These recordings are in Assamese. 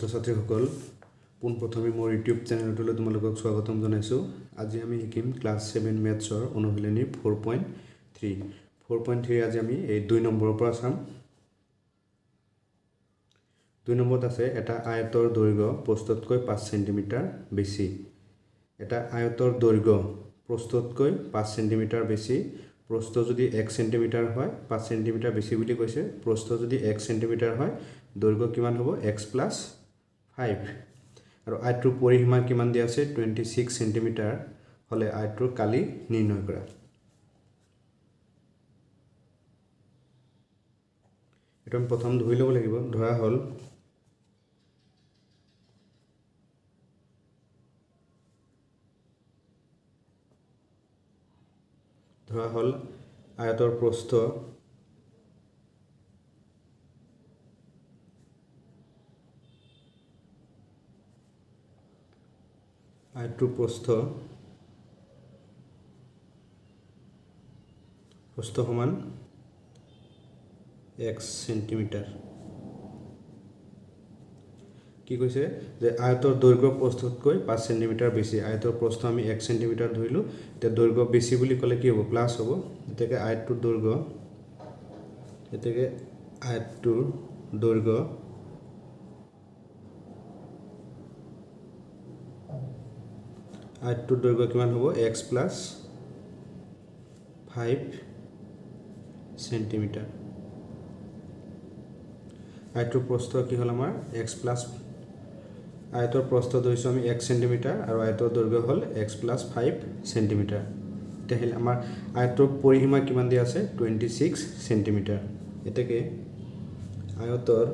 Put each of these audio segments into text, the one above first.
ছাত্ৰ-ছাত্ৰীসকল পোনপ্ৰথমে মোৰ ইউটিউব চেনেলটোলৈ তোমালোকক স্বাগতম জনাইছোঁ। আজি আমি শিকিম ক্লাছ 7 মেথছৰ অনুশীলনী 4.3 আজি আমি এই 2 নম্বৰৰ পৰা চাম। 2 নম্বৰত আছে এটা আয়তৰ দৈৰ্ঘ্য প্ৰস্থতকৈ 5 সেন্টিমিটাৰ বেছি। এটা আয়তৰ দৈৰ্ঘ্য প্ৰস্থতকৈ 5 সেন্টিমিটাৰ বেছি। প্ৰস্থ যদি 1 সেন্টিমিটাৰ হয় 5 সেন্টিমিটাৰ বেছি বুলি কৈছে। প্ৰস্থ যদি 1 সেন্টিমিটাৰ হয় দৈৰ্ঘ্য কিমান হ'ব x + 5 আৰু আয়তৰ পৰিসীমা কিমান দিয়া আছে 26 সেন্টিমিটাৰ হলে আয়তৰ কালি নিৰ্ণয় কৰা। এটা আমি প্ৰথম ধৰি ল'ব লাগিব। ধৰা হল আয়তৰ প্ৰস্থ সমান x সেন্টিমিটাৰ। কি কৈছে যে আয়তৰ দৈৰ্ঘ্য প্ৰস্থতকৈ 5 সেন্টিমিটাৰ বেছি। আয়তৰ প্ৰস্থ আমি 1 সেন্টিমিটাৰ ধৰিলো, এতিয়া দৈৰ্ঘ্য বেছি বুলি ক'লে কি হ'ব প্লাস হ'ব। এতেকে আয়তৰ দৈৰ্ঘ্য কিমান হ'ব x + 5 সেন্টিমিটাৰ। আয়তৰ প্ৰস্থ কি হ'ল আমাৰ x + আয়তৰ প্ৰস্থ ধৰিছো আমি 1 সেন্টিমিটাৰ আৰু আয়তৰ দৈৰ্ঘ্য হ'ল x + 5 সেন্টিমিটাৰ। এটা হ'ল আমাৰ আয়তৰ পৰিসীমা কিমান দিয়া আছে 26 সেন্টিমিটাৰ। এতেকে আয়তৰ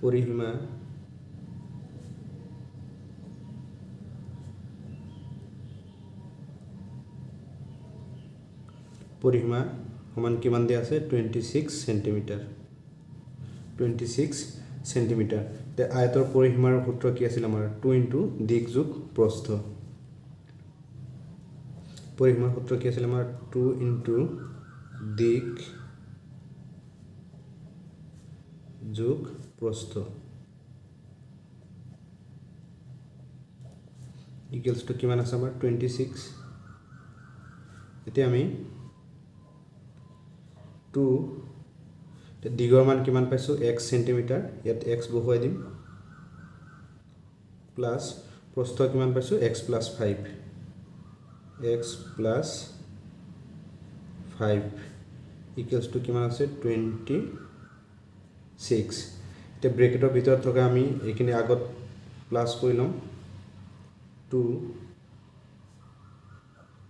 পৰিসীমা সমান কিমান দিয়া আছে 26 সেন্টিমিটাৰ। তে আয়তৰ পৰিসীমাৰ সূত্ৰ কি আছিল আমাৰ 2 * দিক যোগ প্ৰস্থ। পৰিসীমাৰ সূত্ৰ কি আছিল আমাৰ 2 * দিক যোগ প্ৰস্থ ইকুৱেলছ টু কিমান আছে আমাৰ 26। এতিয়া আমি 2 দিগৰ মান কিমান পাইছো 1 সেন্টিমিটাৰ, ইয়াত x বহুৱাই দিম প্লাস প্ৰস্থ কিমান পাইছো x + 5 ইকুৱেলছ টু কিমান আছে 26। এতিয়া ব্ৰেকেটৰ ভিতৰত থকা আমি এইখিনি আগত প্লাস কৰি লম 2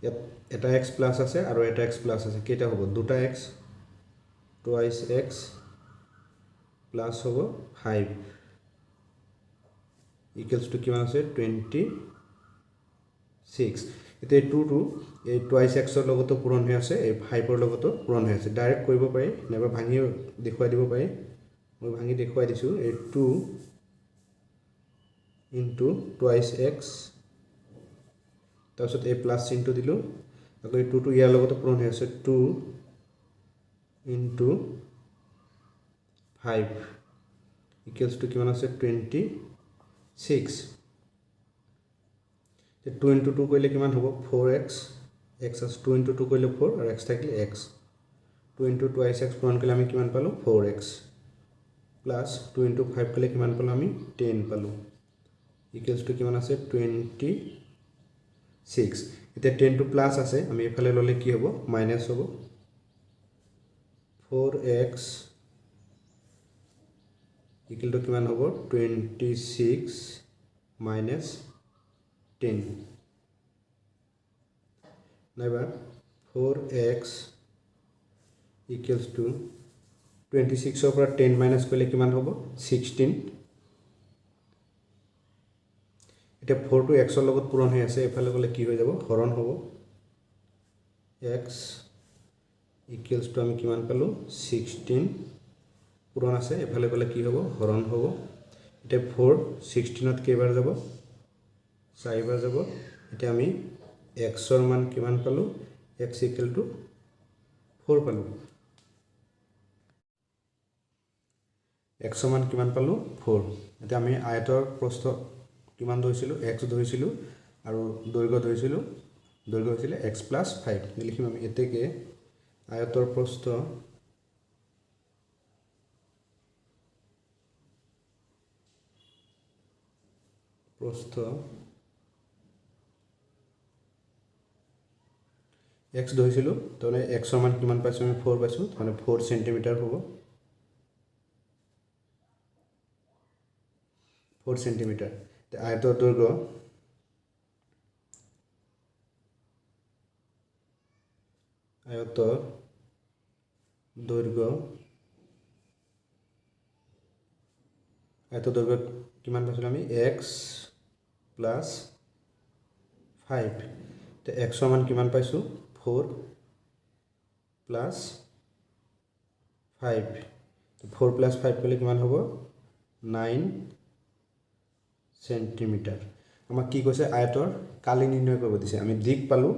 ইয়াত এটা x প্লাস আছে আৰু এটা x প্লাস আছে, কেইটা হ'ব দুটা x twice x প্লাস হ'ব 5 ইকুৱেলছ টু কিমান আছে 26। এতিয়া 2 এই twice x ৰ লগতো পূৰণ হৈ আছে, এই 5 ৰ লগতো পূৰণ হৈ আছে। ডাইৰেক্ট কৰিব পাৰি নাইবা ভাঙি দেখুৱাই দিব পাৰি। মই ভাঙি দেখুৱাই দিছো। এই 2 * twice x তাৰপিছত এই প্লাস চিহ্নটো দিলো, আকৌ এই 2 ইয়াৰ লগতো পূৰণ হৈ আছে 2 * 5 ইকুৱেলছ টু কিমান আছে 26। 2 * 2 কৰিলে কিমান হ'ব 4x x আছে 2 * 2 কৰিলে 4 আৰু x থাকিলে x 2 * twice x পূৰণ কৰিলে আমি কিমান পালো 4x প্লাস 2 * 5 কৰিলে কিমান পালো আমি 10 পালো ইকুৱেলছ টু কিমান আছে 26। এতিয়া 10 টো প্লাস আছে, আমি এফালে ললে কি হ'ব মাইনাস হ'ব 4x ইকুৱেল টু কিমান হ'ব 26 minus 10 নাইবা 4x equals to 26 ৰ পৰা 10 মাইনাস কৰিলে কিমান হ'ব 16। এটা 4 টো x ৰ লগত পূৰণ হৈ আছে, এফালে গলে কি হৈ যাব হৰণ হ'ব x equals to আমি কিমান পালো 16 পূৰণ আছে, এফালে গলে কি হ'ব হৰণ হ'ব। এটা 4 16ত কেইবাৰ যাব 4 বাৰ যাব। এটা আমি x ৰ মান কিমান পালো x equal to 4 পালো। x সমান কিমান পালোঁ 4 এতিয়া আমি আয়তৰ প্ৰস্থ কিমান ধৰিছিলোঁ x ধৰিছিলোঁ আৰু দৈৰ্ঘ্য ধৰিছিলোঁ দৈৰ্ঘ্য হৈছিলে x + 5 লিখিম আমি এতেকে আয়তৰ প্ৰস্থ x ধৰিছিলোঁ তাৰমানে x ৰ মান কিমান পাইছোঁ আমি 4 পাইছোঁ মানে 4 সেন্টিমিটাৰ হ'ব 4 সেন্টিমিটাৰ তে আয়তৰ দৈৰ্ঘ্য কিমান পাইছিলোঁ আমি x + 5 তে x ৰ মান কিমান পাইছোঁ 4 + 5 4 + 5 কৰিলে কিমান হ'ব 9 সেন্টিমিটাৰ আমাক কি কৈছে আয়তৰ কালি নিৰ্ণয় কৰিব দিছে আমি দিক পালোঁ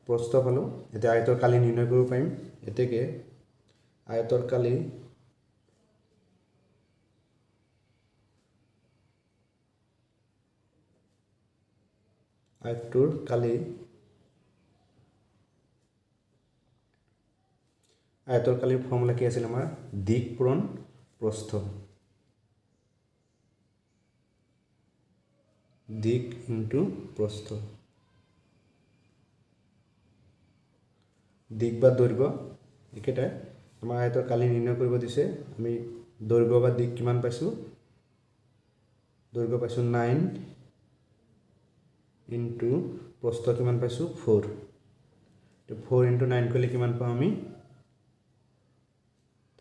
প্ৰস্থ পালোঁ এতিয়া আয়তৰ কালি নিৰ্ণয় কৰিব পাৰিম এতেকে আয়তৰ কালি আয়তৰ কালিৰ ফৰ্মুলা কি আছিল আমাৰ দিক পূৰণ প্ৰস্থ দিক ইনটু প্ৰস্থ দিক বা দৈৰ্ঘ্য একেটাই আমাৰ আয়তৰ কালি নিৰ্ণয় কৰিব দিছে আমি দৈৰ্ঘ্য বা দিক কিমান পাইছোঁ দৈৰ্ঘ্য পাইছোঁ 9 ইনটু প্ৰস্থ কিমান পাইছোঁ 4 তো 4 ইনটু 9 কৰিলে কিমান পাম আমি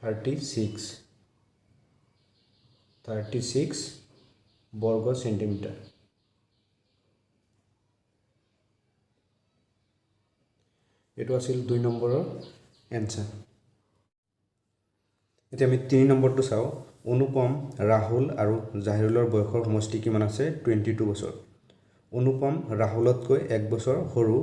36 বৰ্গ সেন্টিমিটাৰ এটো আছিল 2 নম্বৰৰ এনসাৰ এতিয়া আমি 3 নম্বৰটো চাও অনুপম ৰাহুল আৰু জাহিৰুলৰ বয়সৰ সমষ্টি কিমান আছে 22 বছৰ অনুপম ৰাহুলতকৈ 1 বছৰ সৰু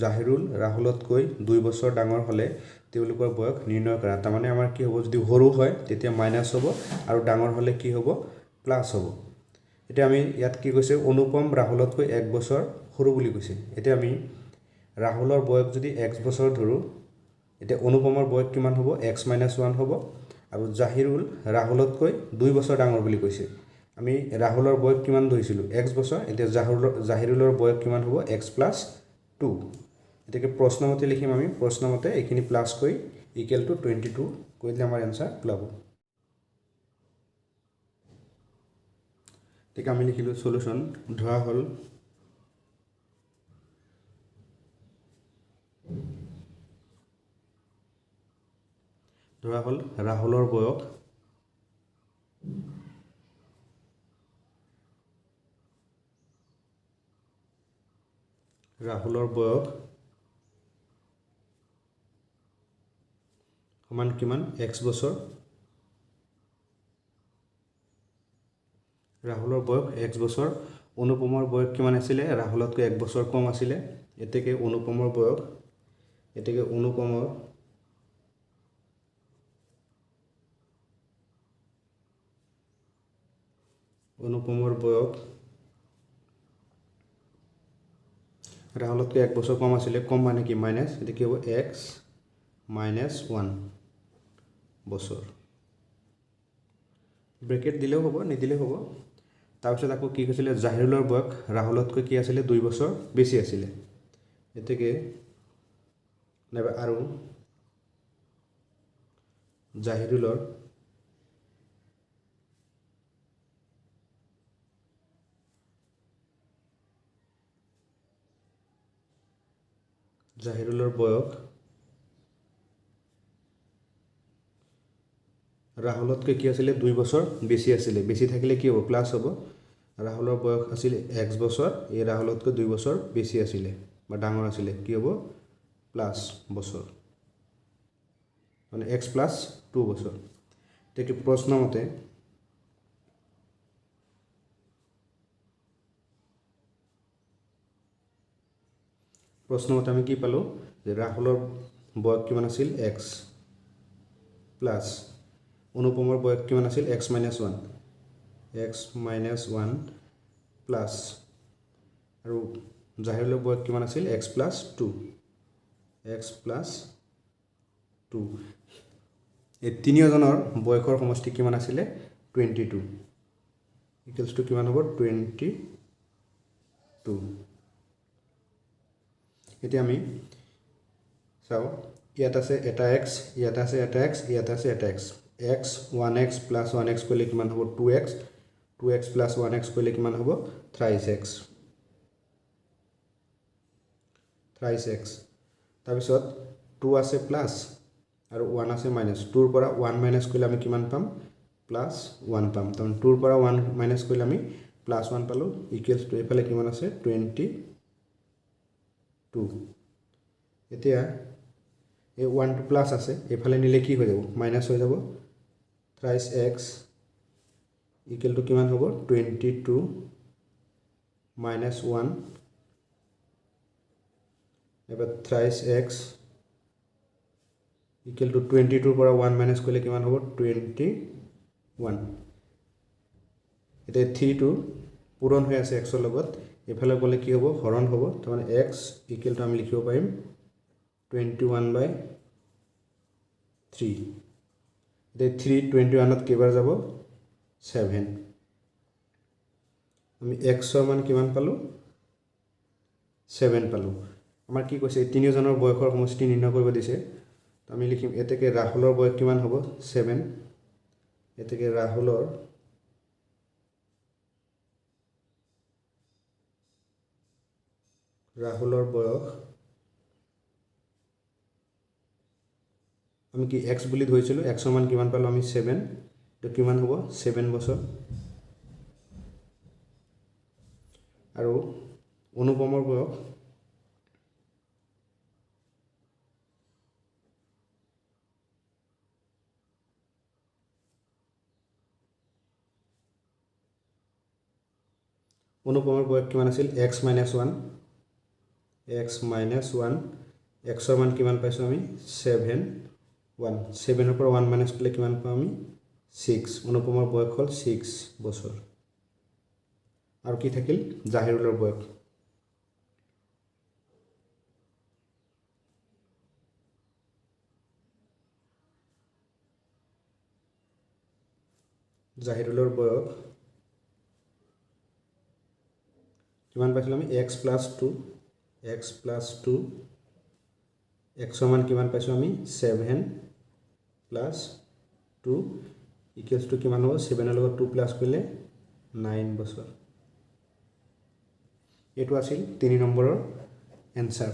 জাহিৰুল ৰাহুলতকৈ 2 বছৰ ডাঙৰ হলে তেওঁলোকৰ বয়স নিৰ্ণয় কৰা তাৰমানে আমাৰ কি হ'ব যদি সৰু হয় তেতিয়া মাইনাস হ'ব আৰু ডাঙৰ হলে কি হ'ব প্লাস হ'ব এতিয়া আমি ইয়াত কি কৈছে অনুপম ৰাহুলতকৈ 1 বছৰ সৰু বুলি কৈছে এতিয়া আমি ৰাহুলৰ বয়স যদি x বছৰ ধৰো এতিয়া অনুপমৰ বয়স কিমান হ'ব x - 1 হ'ব আৰু জাহিৰুল ৰাহুলতকৈ 2 বছৰ ডাঙৰ বুলি কৈছে আমি ৰাহুলৰ বয়স কিমান ধৰিছিলো x বছৰ এতিয়া জাহিৰুলৰ বয়স কিমান হ'ব x + 2 এটাকে প্ৰশ্নমতে লিখিম আমি প্ৰশ্নমতে এইখিনি প্লাস কৰি ইকুৱেল টু 22 কৈ দিলে আমাৰ आंसर ওলাব ঠিক আমি লিখিলো সলিউশন ধৰা হল ৰাহুলৰ বয়স সমান কিমান x বছৰ ৰাহুলৰ বয়স x বছৰ অনুপমৰ বয়স কিমান আছিল ৰাহুলতকৈ 1 বছৰ কম আছিল এতেকে অনুপমৰ বয়স এতেকে অনুপমৰ বয়স ৰাহুলতকৈ 1 বছৰ কম আছিল কম মানে কি মাইনাস এটা কি হ'ব x - 1 বছৰ ব্ৰেকেট দিলেও হ'ব নিদিলে হ'ব তাৰ পিছত আকৌ কি কৈছিল জাহিৰুলৰ বয়স ৰাহুলতকৈ কি আছিল 2 বছৰ বেছি আছিল এতেকে নেবা আৰু জাহিৰুলৰ বয়স ৰাহুলতকৈ কি আছিল 2 বছৰ বেছি আছিল বেছি থাকিলে কি হ'ব প্লাস হ'ব ৰাহুলৰ বয়স আছিল x বছৰ এই ৰাহুলতকৈ 2 বছৰ বেছি আছিল বা ডাঙৰ আছিল কি হ'ব প্লাস বছৰ মানে x + 2 বছৰ তেকি প্ৰশ্নমতে আমি কি পালো যে ৰাহুলৰ বয়স কিমান আছিল x প্লাস অনুপমৰ বয়স কিমান আছিল x - 1 x - 1 প্লাস আৰু জাহিৰুলৰ বয়স কিমান আছিল x + 2 x + 2 এই তিনিজনৰ বয়সৰ সমষ্টি কিমান আছিল 22 ইকুৱেলছ টু কিমান হ'ব 22 এতিয়া আমি চাও ইয়াত আছে এটা x ইয়াত আছে এটা x ইয়াত আছে এটা x x 1x + 1x কৰিলে কিমান হ'ব 2x 2x + 1x কৰিলে কিমান হ'ব thrice x তাৰ পিছত 2 আছে প্লাস আৰু 1 আছে মাইনাস 2 ৰ পৰা 1 মাইনাস কৰিলে আমি কিমান পাম +1 পাম তো 2 ৰ পৰা 1 মাইনাস কৰিলে আমি +1 পালো ইকুৱেলছ টু এফালে কিমান আছে 22 এতিয়া এই 1 টু প্লাস আছে এফালে নিলে কি হৈ যাব মাইনাস হৈ যাব thrice x ইকুৱেল টু কিমান হ'ব 22 - 1 এবাৰ thrice x ইকুৱেল টু 22 ৰ পৰা 1 মাইনাস কৰিলে কিমান হ'ব 21 এতিয়া 3 টো পূৰণ হৈ আছে x ৰ লগত এফালে গলে কি হ'ব হৰণ হ'ব তাৰমানে x ইকুৱেল টু আমি লিখিব পাৰিম 21/3 এতিয়া 3 21 ত কেইবাৰ যাব 7 আমি x ৰ মান কিমান পালো 7 পালো আমাৰ কি কৈছে তিনিজনৰ বয়সৰ সমষ্টি নিৰ্ণয় কৰিব দিছে তো আমি লিখিম এতেকে ৰাহুলৰ বয়স কিমান হ'ব 7 এতেকে ৰাহুলৰ বয়স আমি কি x বুলি ধৰিছিলো x ৰ মান কিমান পালো আমি 7 তো কিমান হ'ব 7 বছৰ আৰু অনুপমৰ বয়স কিমান আছিল x - 1 x - 1 x ৰ মান কিমান পাইছো আমি 7 7 ৰ পৰা 1 মাইনাস কৰিলে কিমান পাম আমি 6 অনুপমৰ বয়স হ'ল 6 বছৰ আৰু কি থাকিল জাহিৰুলৰ বয়স কিমান পাইছিলো আমি x + 2 x + 2 x ৰ মান কিমান পাইছো আমি 7 + 2 ইকুৱেলছ টু কিমান হ'ব 7 ৰ লগত 2 প্লাস কৰিলে 9 বছৰ এটো আছিল 3 নম্বৰৰ এনসাৰ